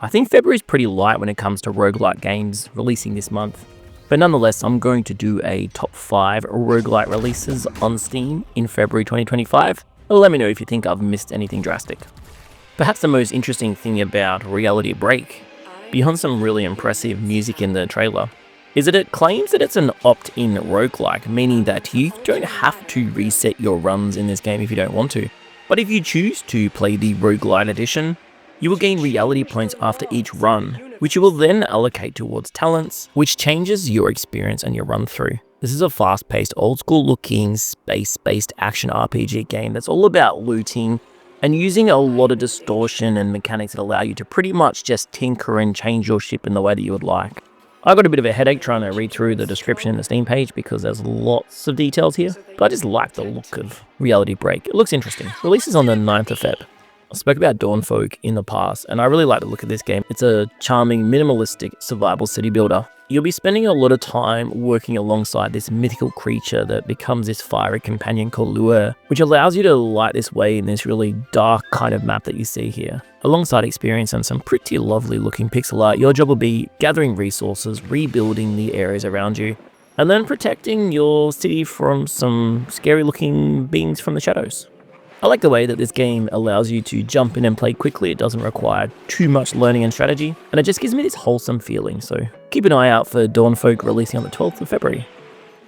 I think February is pretty light when it comes to roguelike games releasing this month. But nonetheless, I'm going to do a top 5 roguelike releases on Steam in February 2025. Let me know if you think I've missed anything drastic. Perhaps the most interesting thing about Reality Break, beyond some really impressive music in the trailer, is that it claims that it's an opt-in roguelike, meaning that you don't have to reset your runs in this game if you don't want to. But if you choose to play the roguelite edition, you will gain reality points after each run, which you will then allocate towards talents, which changes your experience and your run through. This is a fast-paced, old-school looking, space-based action RPG game that's all about looting and using a lot of distortion and mechanics that allow you to pretty much just tinker and change your ship in the way that you would like. I got a bit of a headache trying to read through the description in the Steam page because there's lots of details here, but I just like the look of Reality Break. It looks interesting. Releases on the 9th of Feb. I spoke about Dawnfolk in the past, and I really like the look of this game. It's a charming, minimalistic survival city builder. You'll be spending a lot of time working alongside this mythical creature that becomes this fiery companion called Lure, which allows you to light this way in this really dark kind of map that you see here. Alongside experience and some pretty lovely looking pixel art, your job will be gathering resources, rebuilding the areas around you, and then protecting your city from some scary looking beings from the shadows. I like the way that this game allows you to jump in and play quickly. It doesn't require too much learning and strategy, and it just gives me this wholesome feeling, so keep an eye out for Dawnfolk releasing on the 12th of February.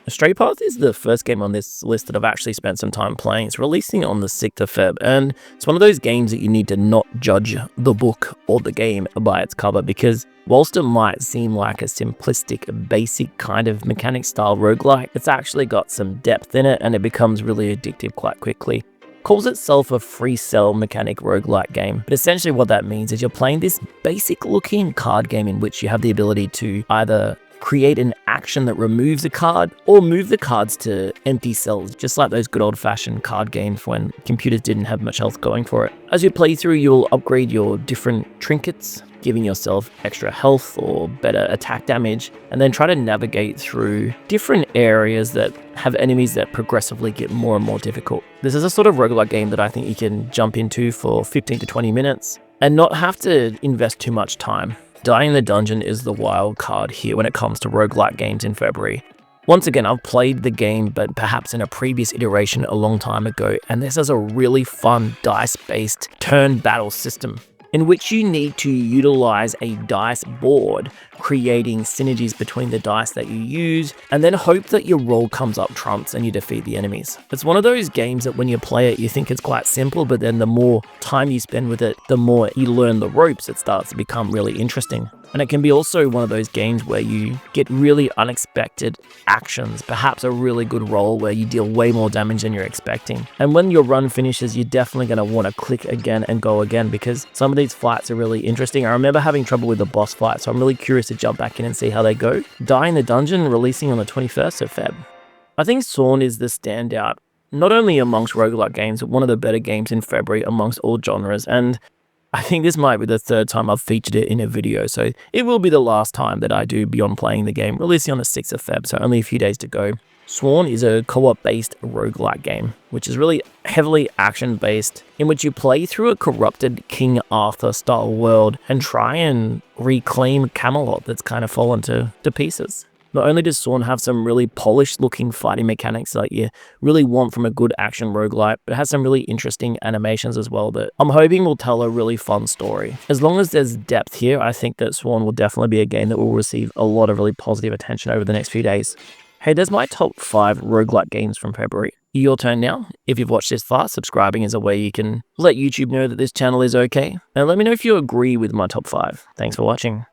Stray Path is the first game on this list that I've actually spent some time playing. It's releasing on the 6th of Feb, and it's one of those games that you need to not judge the book or the game by its cover, because whilst it might seem like a simplistic, basic kind of mechanic style roguelike, it's actually got some depth in it, and it becomes really addictive quite quickly. Calls itself a free cell mechanic roguelike game, but essentially what that means is you're playing this basic looking card game in which you have the ability to either create an action that removes a card or move the cards to empty cells, just like those good old-fashioned card games when computers didn't have much health going for it. As you play through, you'll upgrade your different trinkets, giving yourself extra health or better attack damage, and then try to navigate through different areas that have enemies that progressively get more and more difficult. This is a sort of roguelike game that I think you can jump into for 15 to 20 minutes and not have to invest too much time. Dying in the dungeon is the wild card here when it comes to roguelike games in February. Once again, I've played the game, but perhaps in a previous iteration a long time ago, and this is a really fun dice-based turn battle system in which you need to utilize a dice board, creating synergies between the dice that you use, and then hope that your roll comes up trumps and you defeat the enemies. It's one of those games that when you play it, you think it's quite simple, but then the more time you spend with it, the more you learn the ropes, it starts to become really interesting. And it can be also one of those games where you get really unexpected actions, perhaps a really good roll where you deal way more damage than you're expecting. And when your run finishes, you're definitely going to want to click again and go again, because some of these fights are really interesting. I remember having trouble with the boss fight, so I'm really curious to jump back in and see how they go. Die in the Dungeon releasing on the 21st of Feb. I think Sawn is the standout, not only amongst roguelike games, but one of the better games in February amongst all genres, and I think this might be the 3rd time I've featured it in a video, so it will be the last time that I do beyond playing the game, releasing on the 6th of Feb, so only a few days to go. Sworn is a co-op based roguelike game, which is really heavily action based, in which you play through a corrupted King Arthur style world and try and reclaim Camelot that's kind of fallen to pieces. Not only does Sworn have some really polished looking fighting mechanics that you really want from a good action roguelite, but it has some really interesting animations as well that I'm hoping will tell a really fun story. As long as there's depth here, I think that Sworn will definitely be a game that will receive a lot of really positive attention over the next few days. Hey, there's my top 5 roguelike games from February. Your turn now. If you've watched this far, subscribing is a way you can let YouTube know that this channel is okay. And let me know if you agree with my top 5. Thanks for watching.